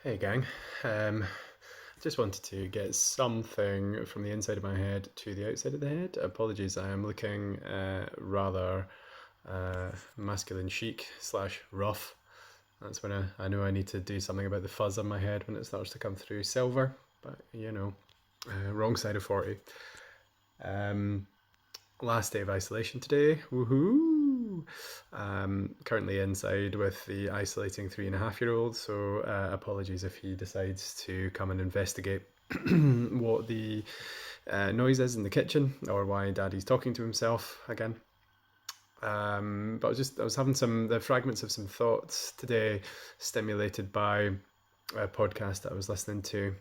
Hey gang, um, just wanted to get something from the inside of my head to the outside of the head. Apologies, I am looking rather masculine chic slash rough. That's when I know I need to do something about the fuzz on my head when it starts to come through silver, but wrong side of 40. Um, Last day of isolation today, woohoo! Currently inside with the isolating 3.5-year-old, so apologies if he decides to come and investigate what the noise is in the kitchen or why daddy's talking to himself again. But I was having the fragments of some thoughts today, stimulated by a podcast that I was listening to,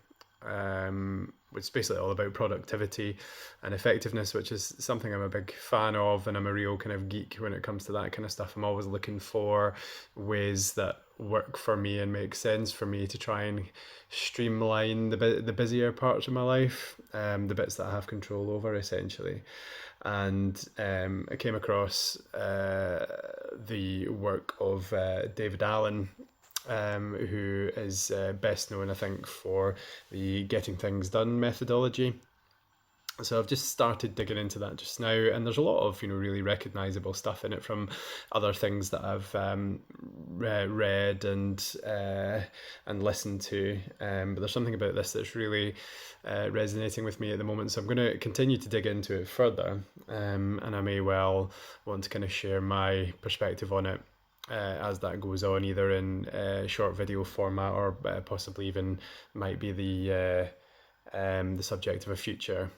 which is basically all about productivity and effectiveness, which is something I'm a big fan of, and I'm a real kind of geek when it comes to that kind of stuff. I'm always looking for ways that work for me and make sense for me to try and streamline the busier parts of my life, the bits that I have control over, essentially. And I came across the work of David Allen, who is best known, I think, for the getting things done methodology. So I've just started digging into that just now, and there's a lot of really recognizable stuff in it from other things that I've read and listened to. But there's something about this that's really resonating with me at the moment. So I'm going to continue to dig into it further, and I may well want to kind of share my perspective on it as that goes on, either in short video format or possibly even might be the subject of a future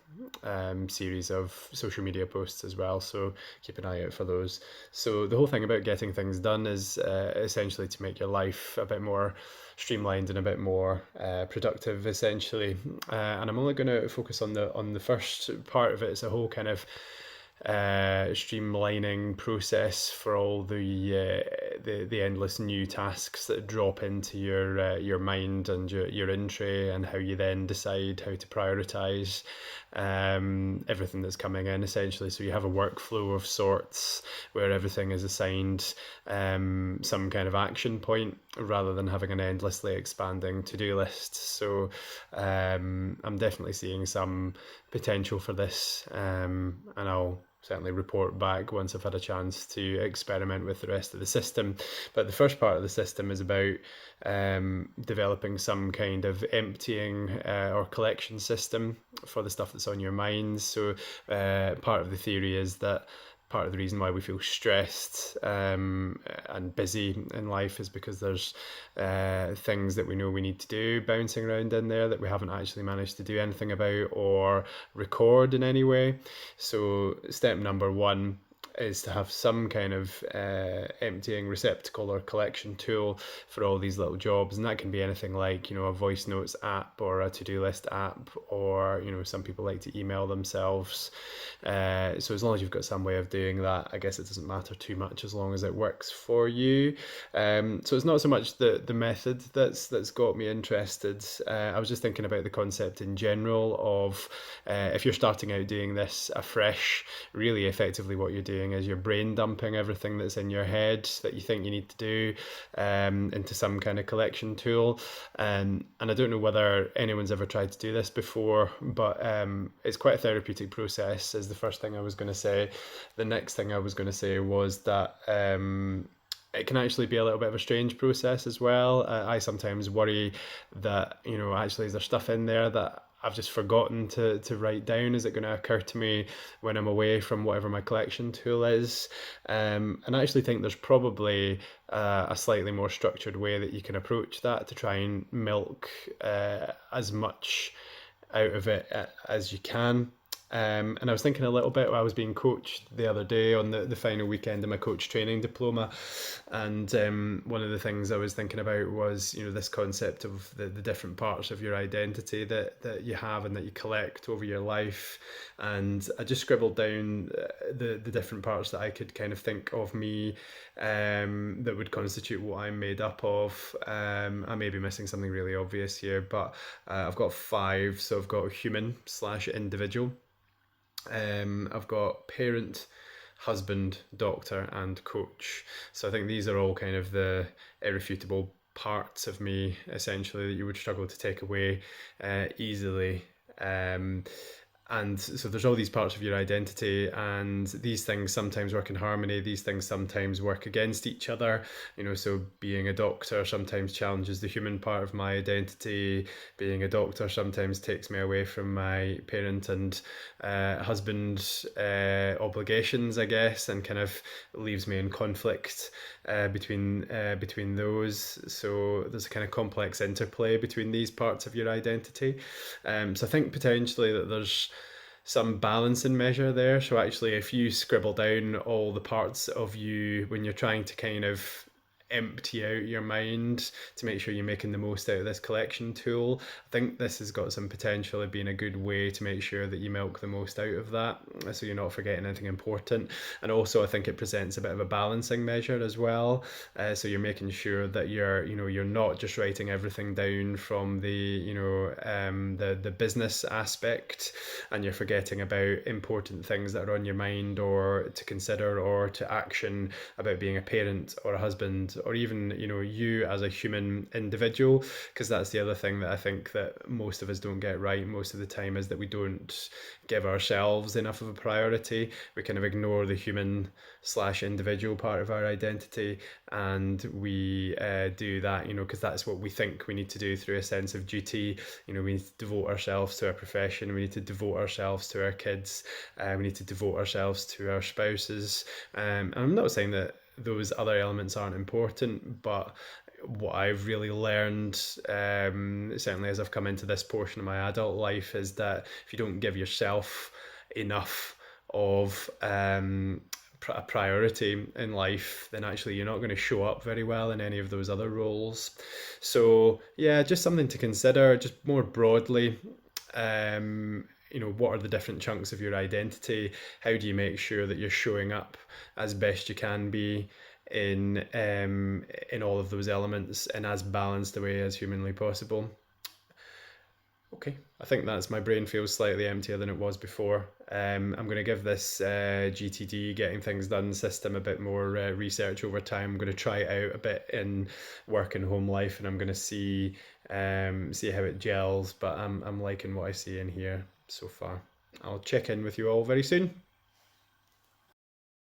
series of social media posts as well. So keep an eye out for those. So the whole thing about getting things done is essentially to make your life a bit more streamlined and a bit more productive, essentially. And I'm only going to focus on the first part of it. It's a whole kind of streamlining process for all the endless new tasks that drop into your mind and your in tray, and how you then decide how to prioritize everything that's coming in, essentially. So you have a workflow of sorts where everything is assigned some kind of action point, rather than having an endlessly expanding to-do list. So I'm definitely seeing some potential for this, and I'll certainly report back once I've had a chance to experiment with the rest of the system. But the first part of the system is about developing some kind of emptying or collection system for the stuff that's on your mind. So part of the theory is that part of the reason why we feel stressed and busy in life is because there's things that we know we need to do bouncing around in there that we haven't actually managed to do anything about or record in any way. So step number one is to have some kind of emptying receptacle or collection tool for all these little jobs, and that can be anything like a voice notes app or a to-do list app, or some people like to email themselves. So as long as you've got some way of doing that, I guess it doesn't matter too much as long as it works for you. So it's not so much the method that's got me interested. I was just thinking about the concept in general of if you're starting out doing this afresh, really effectively what you're doing is you're brain dumping everything that's in your head that you think you need to do into some kind of collection tool. And I don't know whether anyone's ever tried to do this before, but it's quite a therapeutic process, is the first thing I was going to say. The next thing I was going to say was that it can actually be a little bit of a strange process as well. I sometimes worry that, actually is there stuff in there that I've just forgotten to write down? Is it going to occur to me when I'm away from whatever my collection tool is? And I actually think there's probably a slightly more structured way that you can approach that to try and milk as much out of it as you can. And I was thinking a little bit, I was being coached the other day on the final weekend of my coach training diploma, and one of the things I was thinking about was this concept of the different parts of your identity that you have and that you collect over your life. And I just scribbled down the different parts that I could kind of think of me that would constitute what I'm made up of. I may be missing something really obvious here, but I've got 5. So I've got human/individual. I've got parent, husband, doctor, and coach. So I think these are all kind of the irrefutable parts of me essentially that you would struggle to take away easily. Um, and so there's all these parts of your identity, and these things sometimes work in harmony, these things sometimes work against each other. So being a doctor sometimes challenges the human part of my identity. Being a doctor sometimes takes me away from my parent and husband obligations, I guess, and kind of leaves me in conflict between those. So there's a kind of complex interplay between these parts of your identity. So I think potentially that there's some balancing measure there. So actually, if you scribble down all the parts of you when you're trying to kind of empty out your mind to make sure you're making the most out of this collection tool, I think this has got some potential of being a good way to make sure that you milk the most out of that, so you're not forgetting anything important. And also, I think it presents a bit of a balancing measure as well. So you're making sure that you're not just writing everything down from the business aspect, and you're forgetting about important things that are on your mind or to consider or to action about being a parent or a husband, or even you as a human individual. Because that's the other thing that I think that most of us don't get right most of the time, is that we don't give ourselves enough of a priority. We kind of ignore the human slash individual part of our identity, and we do that because that's what we think we need to do through a sense of duty. We need to devote ourselves to our profession, we need to devote ourselves to our kids, we need to devote ourselves to our spouses. And I'm not saying that those other elements aren't important, but what I've really learned, certainly as I've come into this portion of my adult life, is that if you don't give yourself enough of a priority in life, then actually you're not going to show up very well in any of those other roles. So yeah, just something to consider, just more broadly. What are the different chunks of your identity? How do you make sure that you're showing up as best you can be in all of those elements in as balanced a way as humanly possible? Okay, I think that's my brain feels slightly emptier than it was before. I'm going to give this GTD, getting things done system, a bit more research over time. I'm going to try it out a bit in work and home life, and I'm going to see how it gels. But I'm liking what I see in here so far. I'll check in with you all very soon.